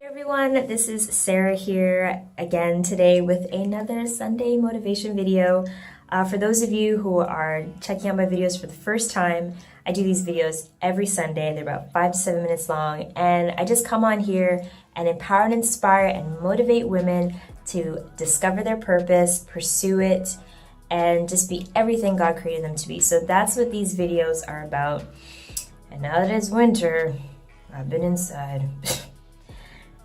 Everyone, this is Sarah here again today with another Sunday motivation video. For those of you who are checking out my videos for the first time, I do these videos every Sunday. They're about 5 to 7 minutes long, and I just come on here and empower and inspire and motivate women to discover their purpose, pursue it, and just be everything God created them to be. So that's what these videos are about. And now that it's winter, I've been inside.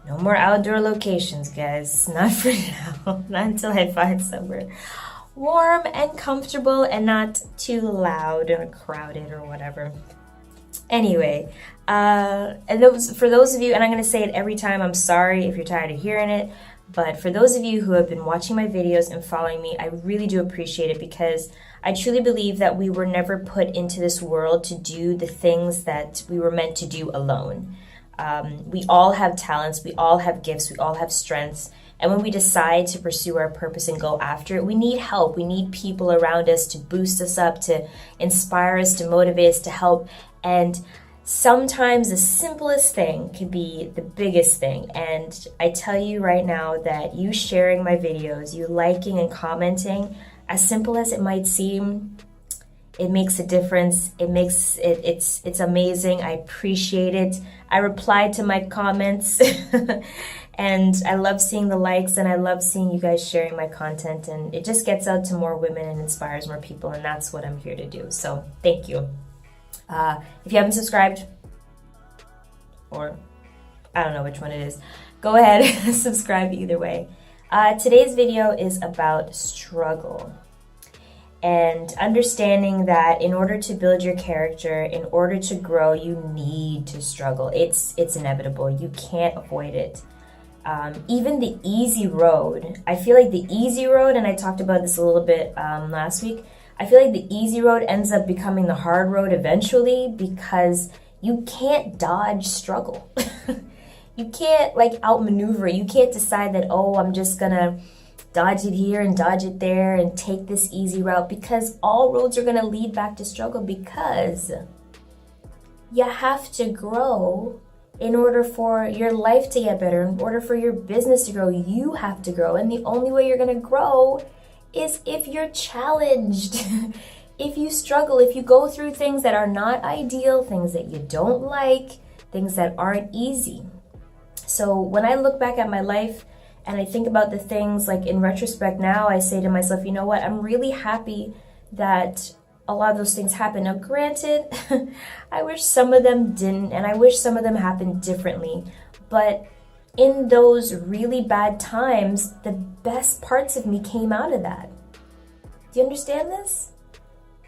No more outdoor locations, guys. Not for now. Not until I find somewhere warm and comfortable and not too loud or crowded or whatever. Anyway, for those of you, and I'm going to say it every time, I'm sorry if you're tired of hearing it, but for those of you who have been watching my videos and following me, I really do appreciate it, because I truly believe that we were never put into this world to do the things that we were meant to do alone. We all have talents, we all have gifts, we all have strengths. And when we decide to pursue our purpose and go after it, we need help. We need people around us to boost us up, to inspire us, to motivate us, to help. And sometimes the simplest thing can be the biggest thing. And I tell you right now that you sharing my videos, you liking and commenting, as simple as it might seem, it makes a difference. It's amazing. I appreciate it. I reply to my comments and I love seeing the likes, and I love seeing you guys sharing my content, and it just gets out to more women and inspires more people, and that's what I'm here to do. So thank you. If you haven't subscribed, or I don't know which one it is, go ahead and subscribe either way. Today's video is about struggle. And understanding that in order to build your character, in order to grow, you need to struggle. It's inevitable. You can't avoid it. Even the easy road, I feel like the easy road, and I talked about this a little bit last week, I feel like the easy road ends up becoming the hard road eventually, because you can't dodge struggle. You can't outmaneuver it. You can't decide that, oh, I'm just gonna dodge it here and dodge it there and take this easy route, because all roads are going to lead back to struggle, because you have to grow in order for your life to get better, in order for your business to grow. You have to grow, and the only way you're going to grow is if you're challenged. If you struggle, if you go through things that are not ideal, things that you don't like, things that aren't easy. So when I look back at my life, and I think about the things, like in retrospect now, I say to myself, you know what, I'm really happy that a lot of those things happened. Now, granted, I wish some of them didn't, and I wish some of them happened differently. But in those really bad times, the best parts of me came out of that. Do you understand this?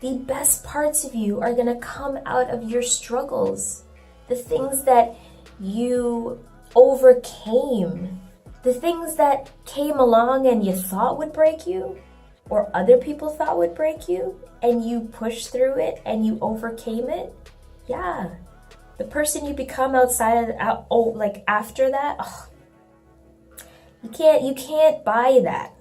The best parts of you are going to come out of your struggles. The things that you overcame. The things that came along and you thought would break you, or other people thought would break you, and you pushed through it and you overcame it. Yeah. The person you become after that, you can't buy that.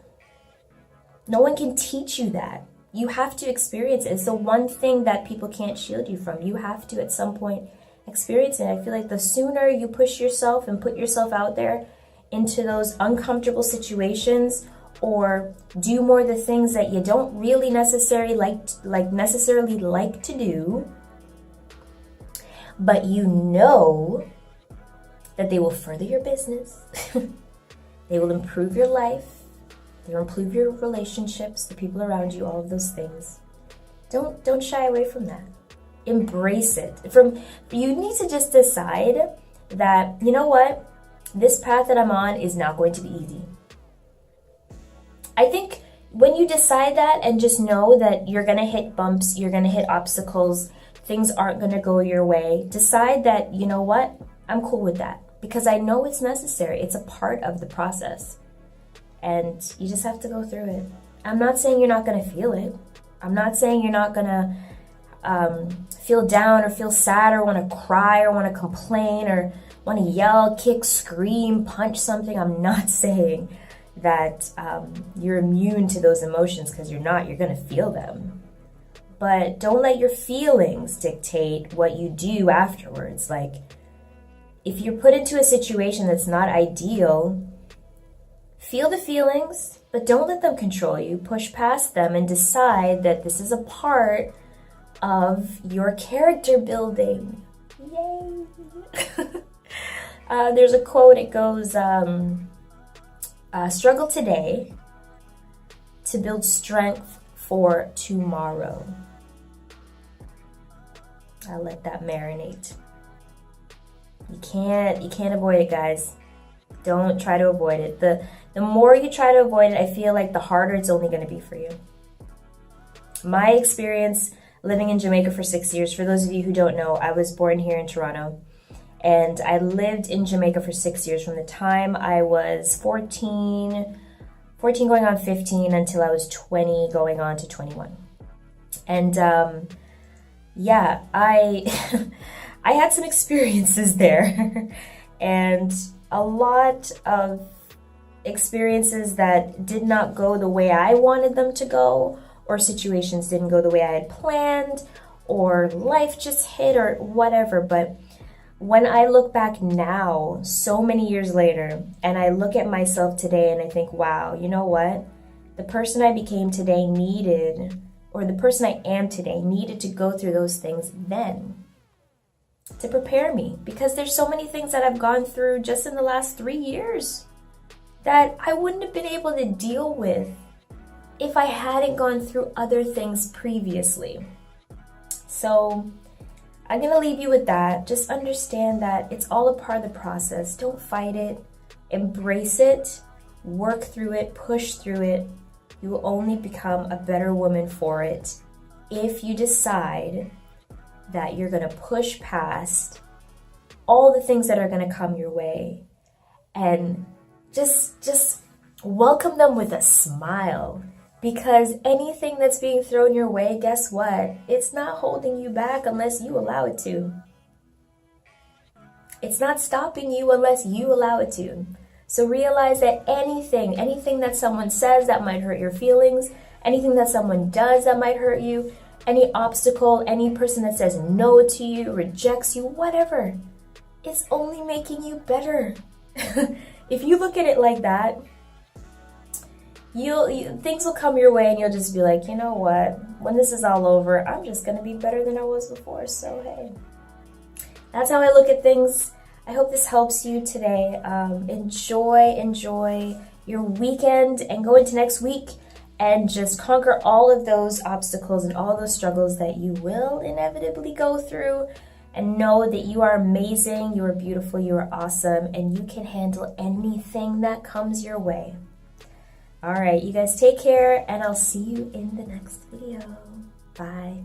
No one can teach you that. You have to experience it. It's the one thing that people can't shield you from. You have to at some point experience it. I feel like the sooner you push yourself and put yourself out there into those uncomfortable situations, or do more of the things that you don't really necessarily like to do, but you know that they will further your business, they will improve your life, they will improve your relationships, the people around you, all of those things. Don't shy away from that. Embrace it. You need to just decide that, you know what, this path that I'm on is not going to be easy. I think when you decide that and just know that you're going to hit bumps, you're going to hit obstacles, things aren't going to go your way, decide that, you know what, I'm cool with that, because I know it's necessary. It's a part of the process, and you just have to go through it. I'm not saying you're not going to feel it. I'm not saying you're not going to feel down or feel sad or want to cry or want to complain or want to yell, kick, scream, punch something. I'm not saying that you're immune to those emotions, because you're not. You're going to feel them. but don't let your feelings dictate what you do afterwards. Like, if you're put into a situation that's not ideal, feel the feelings, but don't let them control you. Push past them and decide that this is a part of your character building. Yay! There's a quote, it goes, struggle today to build strength for tomorrow. I'll let that marinate. You can't avoid it, guys. Don't try to avoid it. The more you try to avoid it, I feel like the harder it's only going to be for you. My experience living in Jamaica for 6 years, for those of you who don't know, I was born here in Toronto. And I lived in Jamaica for 6 years, from the time I was 14 going on 15 until I was 20 going on to 21. And yeah, I had some experiences there and a lot of experiences that did not go the way I wanted them to go, or situations didn't go the way I had planned, or life just hit, or whatever. But when I look back now, so many years later, and I look at myself today and I think, wow, you know what? The person I became today needed, or the person I am today needed to go through those things then to prepare me. Because there's so many things that I've gone through just in the last 3 years that I wouldn't have been able to deal with if I hadn't gone through other things previously. So I'm going to leave you with that. Just understand that it's all a part of the process. Don't fight it. Embrace it. Work through it. Push through it. You will only become a better woman for it if you decide that you're going to push past all the things that are going to come your way and just welcome them with a smile. Because anything that's being thrown your way, guess what? It's not holding you back unless you allow it to. It's not stopping you unless you allow it to. So realize that anything that someone says that might hurt your feelings, anything that someone does that might hurt you, any obstacle, any person that says no to you, rejects you, whatever, it's only making you better. If you look at it like that, things will come your way and you'll just be like, you know what? When this is all over, I'm just going to be better than I was before. So, hey, that's how I look at things. I hope this helps you today. Enjoy your weekend and go into next week and just conquer all of those obstacles and all those struggles that you will inevitably go through. And know that you are amazing, you are beautiful, you are awesome, and you can handle anything that comes your way. All right, you guys take care, and I'll see you in the next video. Bye.